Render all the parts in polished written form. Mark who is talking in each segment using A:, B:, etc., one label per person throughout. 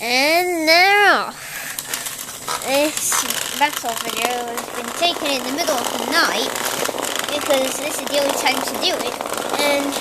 A: And they're off. This battle video has been taken in the middle of the night because this is the only time to do it. And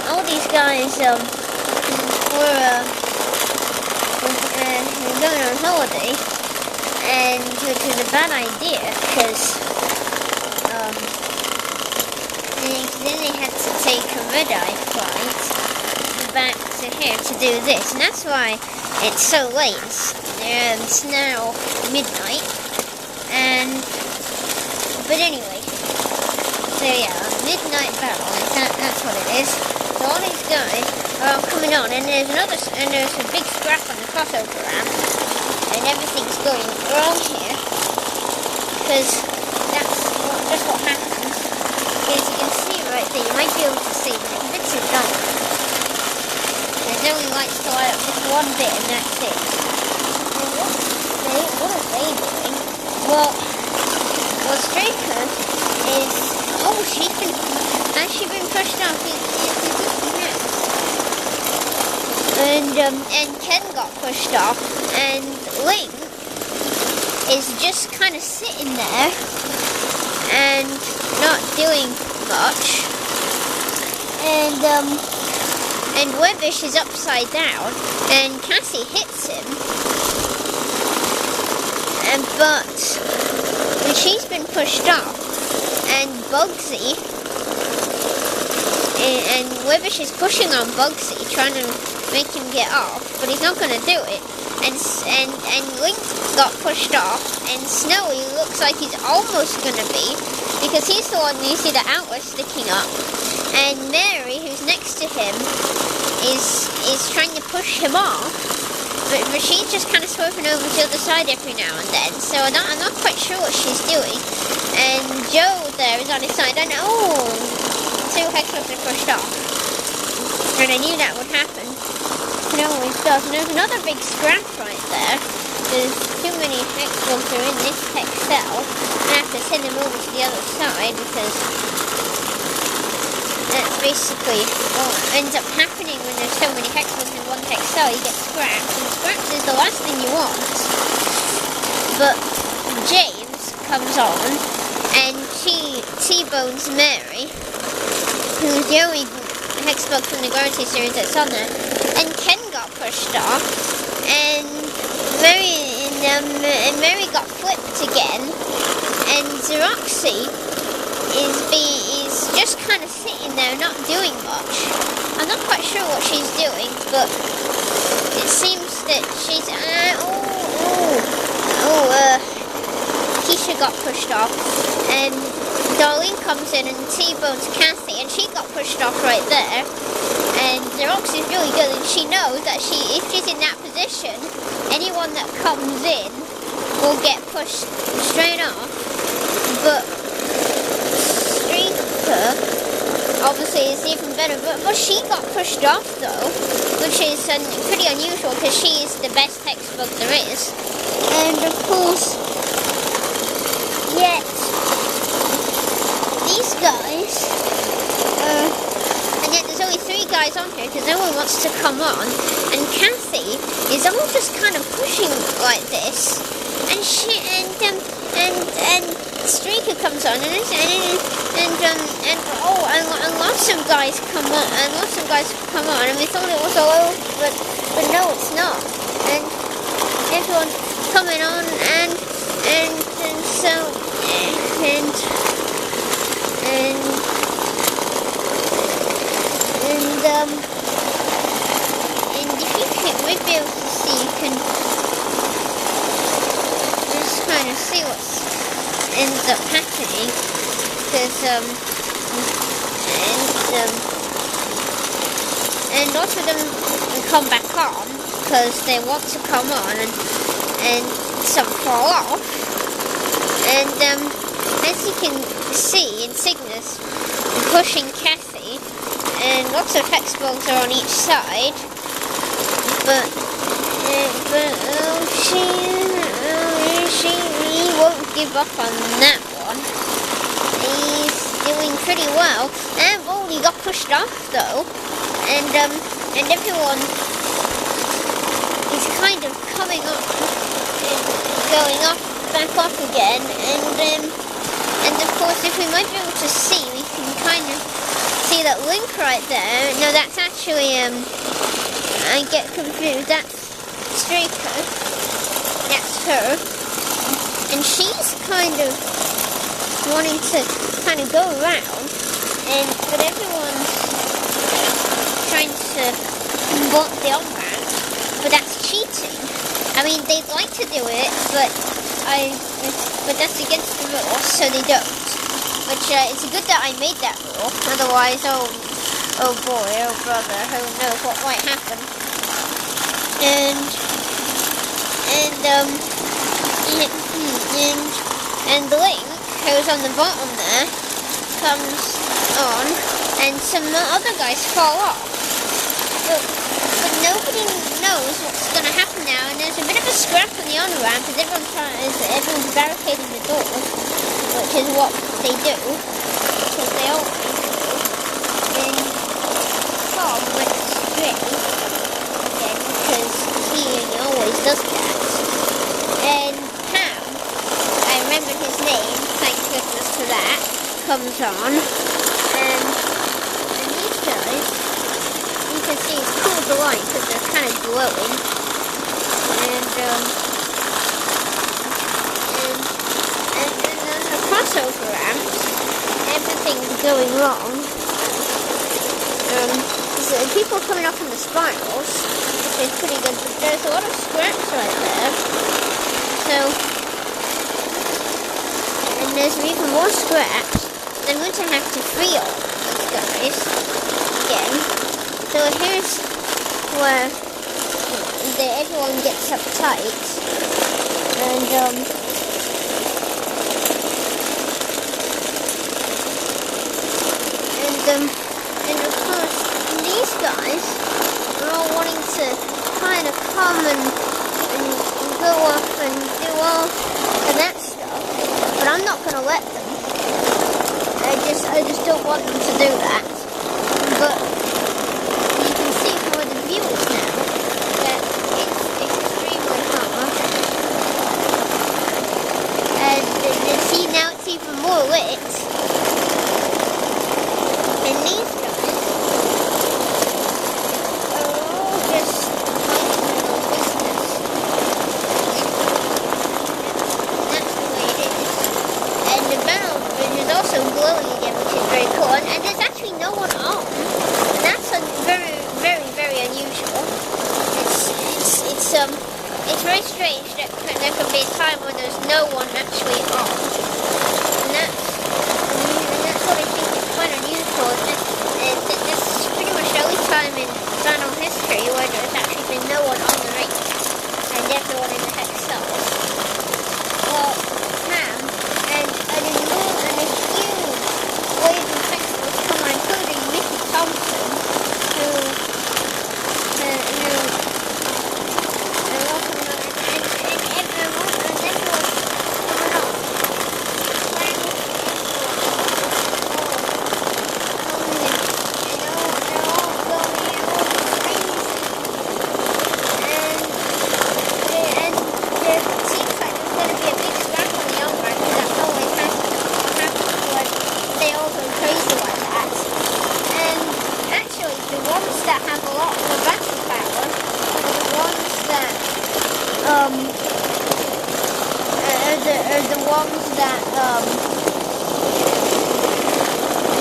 A: all these guys were going on holiday, and which was a bad idea because then they had to take a red-eye flight back to here to do this, and that's why it's so late. It's now midnight, but anyway, so yeah, midnight battle, that's what it is. So all these guys are all coming on, and there's a big scrap on the crossover ramp, and everything's going wrong here, because that's just what happens. As you can see right there, you might be able to see, but it's a bit too dark. There's only lights to light up just one bit, and that's it. And what are they doing? Well, Straker is... Oh, she's been pushed off. And Ken got pushed off, and Link is just kind of sitting there and not doing much. And Webbish is upside down, and Cassie hits him. But she's been pushed off, and Bugsy, and Webbish is pushing on Bugsy, trying to make him get off, but he's not going to do it. And Link got pushed off, and Snowy looks like he's almost going to be, because he's the one you see the outlet sticking up. And Mary, who's next to him, is trying to push him off, but she's just kind of swerving over to the other side every now and then, so I'm not quite sure what she's doing. And Joe there is on his side, and two Hexbugs are pushed off. And I knew that would happen. It always does. And there's another big scrap right there. There's too many Hexbugs are in this hex cell. I have to send them over to the other side because that's basically what ends up happening when there's so many Hexbugs in one hex cell. You get scraps, and scraps is the last thing you want. But James comes on, and T-bones Mary, who's the only Hexbug from the Guarantee series that's on there, and Ken got pushed off, and Mary got flipped again, and Zeroxy is just kind of sitting there, not doing much. I'm not quite sure what she's doing, but it seems that she's Keisha got pushed off, and Darlene comes in and T-bones Cassie, and she got pushed off right there. And Zeroxy's really good, and she knows that if she's in that position, anyone that comes in will get pushed straight off. But Streaker obviously is even better, but she got pushed off though, which is pretty unusual because she is the best Hexbug there is. And of course, yet these guys, and yet there's only 3 guys on here because no one wants to come on, and Cassie is all just kind of pushing like this, and Streaker comes on, and lots of guys come on, and we thought it was all over, but no, it's not, and everyone's coming on, and if you might be able to see, you can just kind of see what ends up happening, because and lots of them come back on because they want to come on, and some fall off, and as you can see, Insignis pushing Cassie, and lots of Hexbugs are on each side, but he won't give up on that one. He's doing pretty well, and he got pushed off though, and everyone is going back off again, and of course, if we might be able to see, we can kind of see that link right there. No, that's actually I get confused. That's Straker. That's her, and she's kind of wanting to kind of go around, but everyone's trying to block the on-ramp, but that's cheating. I mean, they'd like to do it, but that's against the rules, so they don't. Which it's good that I made that rule. Otherwise, oh boy, oh brother, who knows what might happen. And the link, who's on the bottom there, comes on, and some other guys fall off. But nobody knows what's going to happen now, and there's a bit of a scrap on the on-ramp as everyone's barricading the doors, which is what they do, because they always do. And Tom went astray again, because he always does that. And Pam, I remembered his name, thank goodness for that, comes on, and these guys, you can see it's cool the light because they're kind of glowing, and then the crossover ramps, everything's going wrong. So people are coming up on the spirals, which is pretty good, but there's a lot of scraps right there. So, and there's even more scraps. I'm going to have to free all these guys again. So here's where everyone gets uptight, and of course these guys are all wanting to kind of come and go up and do all of that stuff, but I'm not going to let them. I just don't want them to do that. But you can see for the viewers now that it's extremely hard. And see, now it's even more lit. And these guys are all just minding their own business. That's the way it is. And the battle bridge is also glowing again, which is very cool. And there's actually no one on. And that's very, very, very unusual. It's very strange that there could be a time when there's no one actually on. And that's what I think is quite unusual. This is pretty much the only time in final history where there's actually been no one on the race, and everyone in the hex cells. Well, Pam and a huge wave of hexbugs come on, including Mickey Thompson, who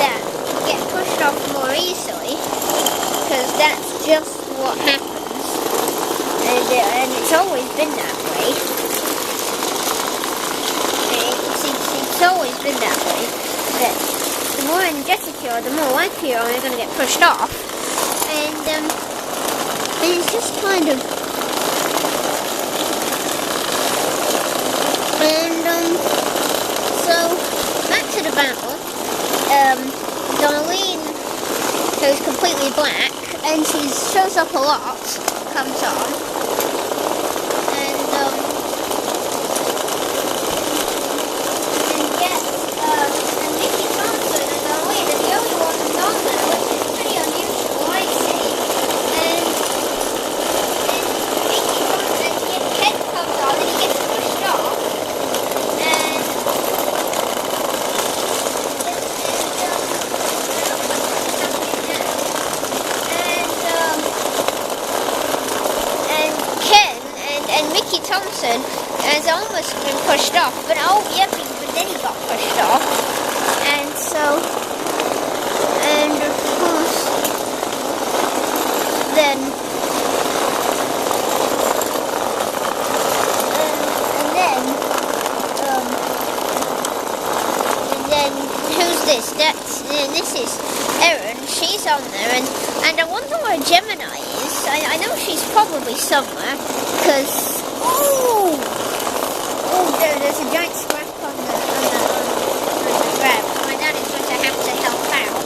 A: that get pushed off more easily, because that's just what happens, and it's always been that way. It's always been that way, that the more energetic you are, the more likely you are going to get pushed off, and it's just kind of, so back to the battle. Darlene, who's completely black, and she shows up a lot, comes on, and and Mickey Thompson and Darlene are the only ones on there, which is pretty unusual, I see. And Mickey Thompson, his head comes on and he gets pushed off. Thompson has almost been pushed off, but oh yeah, but then he got pushed off, and so, and of course, then, and then who's this? This is Erin. She's on there, and I wonder where Gemini is. I know she's probably somewhere, because there's a giant scrap on the grab. My dad is going to have to help out.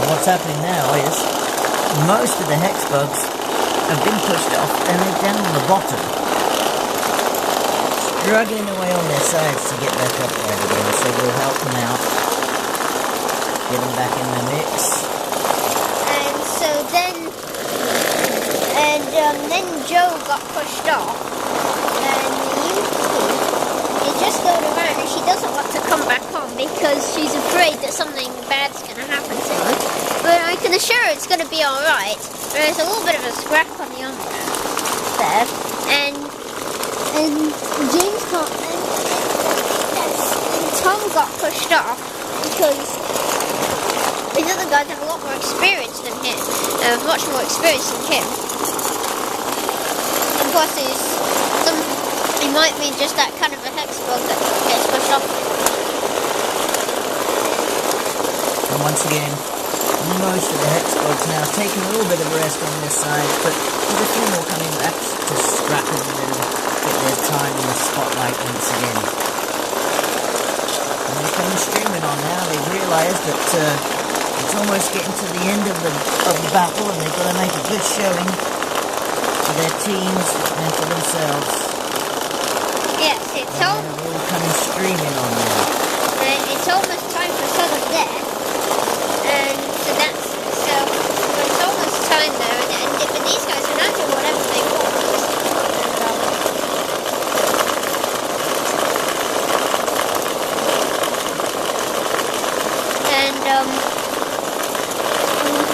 B: What's happening now is most of the Hexbugs have been pushed off and they're down on the bottom, struggling away on their sides to get back up there again. So we'll help them out, get them back in the mix.
A: And so then Joe got pushed off, and Yuki is just going around, and she doesn't want to come back on because she's afraid that something bad's going to happen to her. But I can assure her it's going to be alright. There's a little bit of a scrap on the underground there, and James got, and Tom got pushed off because these other guys have a lot more experience than him, much more experience than him. And plus he might be just that kind of a Hexbug that gets pushed off.
B: And once again, most of the Hexbugs now taking a little bit of a rest on this side, but there's a few more coming back to scrap it and get their time in the spotlight once again. And they're coming streaming on now. They've realised that it's almost getting to the end of the battle, and they've got to make a good showing for their teams and for themselves.
A: Yes, it's all
B: coming streaming on now.
A: It's almost time for sudden death, and so it's almost time there, but these guys are not doing whatever they want.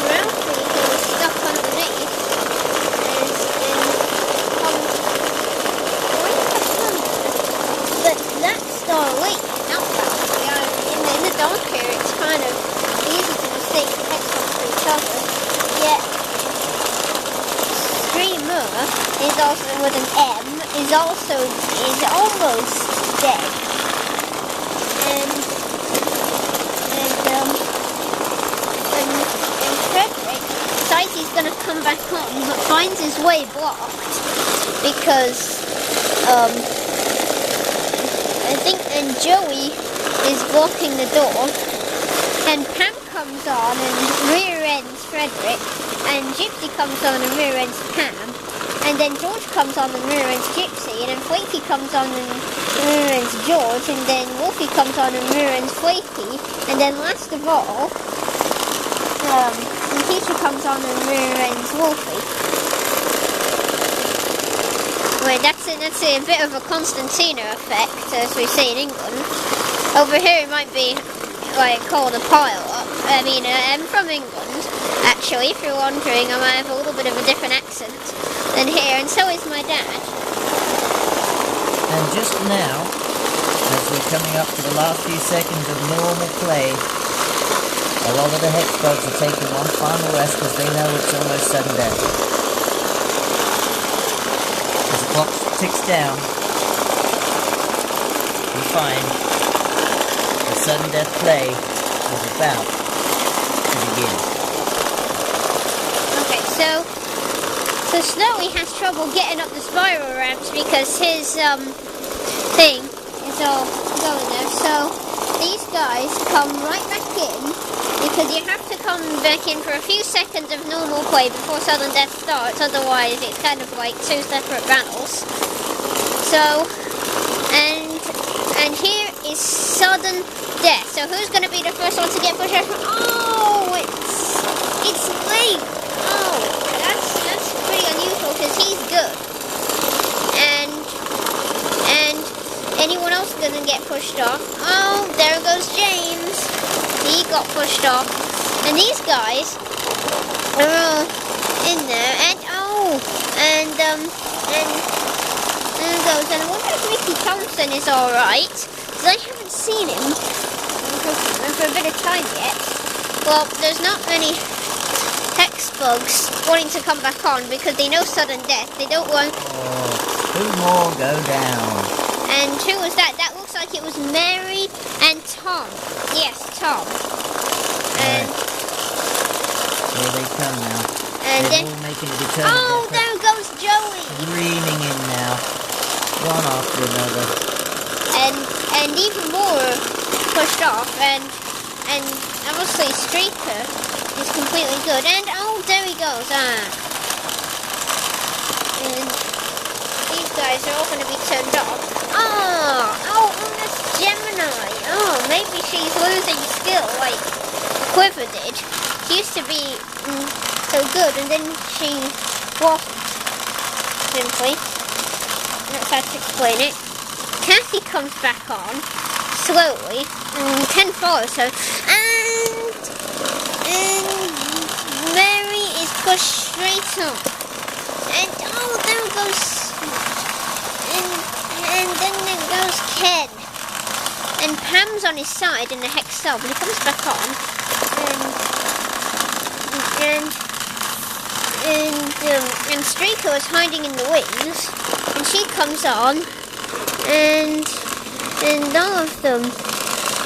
A: Ralphie, who was stuck underneath, but that Starlight, not Ralphie, in the dark here, it's kind of easy to mistake the Hexbugs for each other. Yet Streamer is also with an M, is almost dead. And Frederick decides he's going to come back on, but finds his way blocked because I think Joey is blocking the door, and Pam comes on and rear ends Frederick, and Gypsy comes on and rear ends Pam, and then George comes on and rear ends Gypsy, and then Flaky comes on and rear ends George, and then Wolfie comes on and rear ends Flaky, and then last of all, Nikisha comes on and rear ends Wolfie. Well, that's a bit of a Constantino effect, as we say in England. Over here it might be like called a pile-up. I mean, I'm from England, actually, if you're wondering. I might have a little bit of a different accent than here, and so is my dad.
B: And just now, as we're coming up to the last few seconds of normal play, a lot of the Hexbugs are taking one final rest because they know it's almost sudden death. As the clock ticks down, we find the sudden death play is about to begin.
A: Okay, so Snowy has trouble getting up the spiral ramps because his thing is So, go in there. So, these guys come right back in, because you have to come back in for a few seconds of normal play before sudden death starts, otherwise it's kind of like two separate battles. So, and here is sudden death. So who's going to be the first one to get pushed off? Oh, it's Link. Oh, that's pretty unusual because he's good. And anyone else gonna get pushed off? Oh, there goes James. He got pushed off. And these guys are all in there. And there goes. And I wonder if Mickey Thompson is alright, because I haven't seen him for a bit of time yet. Well, there's not many Hexbugs wanting to come back on because they know sudden death. They don't want...
B: Oh, 2 more go down.
A: And who was that? That looks like it was Mary and Tom. Yes, Tom. And
B: here they come now.
A: And
B: they're
A: then
B: all making a determined effort.
A: there goes Joey.
B: Streaming in now. One after another.
A: And even more pushed off. And obviously Streaker is completely good. And there he goes. And these guys are all going to be turned off. That's Gemini. Oh, maybe she's losing skill like Quiver did. She used to be so good, and then she wasn't. Simply. That's how to explain it. Kathy comes back on slowly. 10 follows her, and Mary is pushed straight up. And there goes. And then there goes Ken. And Pam's on his side in the Hex cell, but he comes back on. And Streaker was hiding in the wings. And she comes on. And all of them.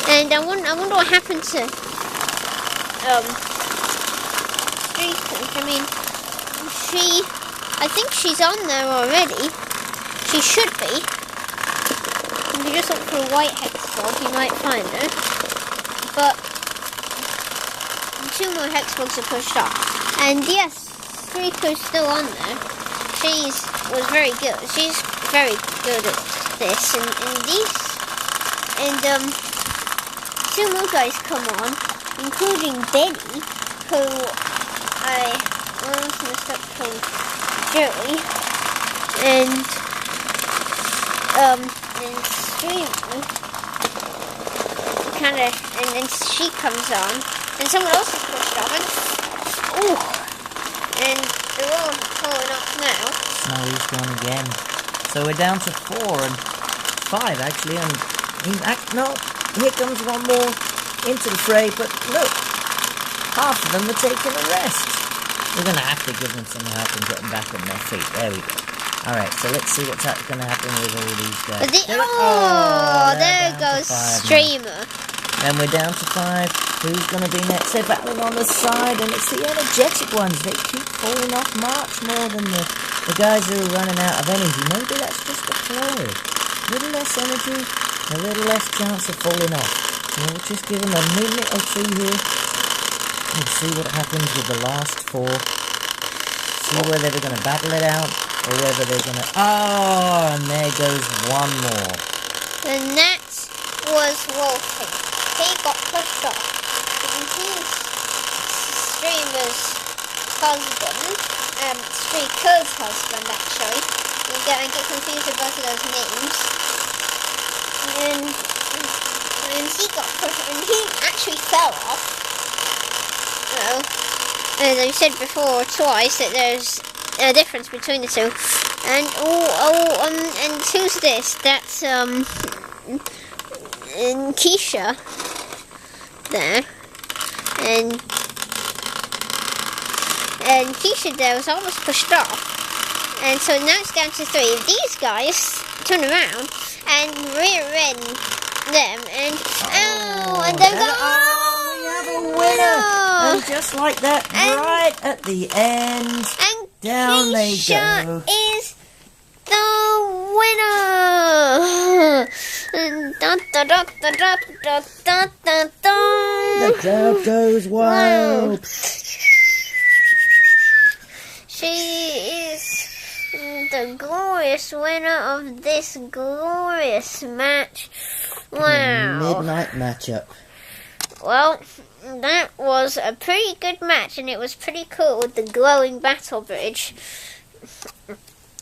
A: And I wonder what happened to Streaker. I mean, I think she's on there already. She should be. If you just look for a white Hexbug, you might find her. But 2 more Hexbugs are pushed off. And yes, Streaker's still on there. She was very good. She's very good at this. And 2 more guys come on, including Benny, who I messed up calling Joey. And Streamer and then she comes on, and someone else is pushed off, and they're all falling off now.
B: Oh, he's gone again. So we're down to 4 and 5 actually, and here comes one more into the fray, but look, half of them are taking a rest. We're going to have to give them some help and get them back on their feet. There we go. Alright, so let's see what's going to happen with all these guys.
A: There goes Streamer.
B: And we're down to 5. Who's going to be next? They're battling on the side, and it's the energetic ones. They keep falling off much more than the guys who are running out of energy. Maybe that's just a flow. A little less energy, a little less chance of falling off. So we'll just give them a minute or 2 here. And see what happens with the last 4. See whether they're going to battle it out, or whether they're going to... Oh, and there goes one more.
A: And that was Wolfie. He got pushed off. And he's Streamer's husband. Streaker's husband, actually. I get confused with both of those names. And he got pushed, and he actually fell off. As I've said before twice, that there's a difference between the two. And and who's this? That's Keisha there, and Keisha there was almost pushed off, and so now it's down to 3. If these guys turn around and rear end them, and and then
B: we have a winner, and just like that, right at the end,
A: and
B: down
A: Keisha
B: they go.
A: Is the winner. And Dun, dun, dun, dun, dun, dun, dun, dun, dun.
B: The crowd goes wild.
A: She is the glorious winner of this glorious match. Wow.
B: Midnight matchup.
A: Well, that was a pretty good match, and it was pretty cool with the glowing battle bridge.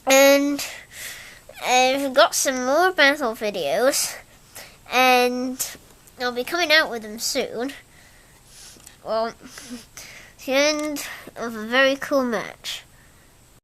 A: And I've got some more battle videos, and I'll be coming out with them soon. Well, it's the end of a very cool match.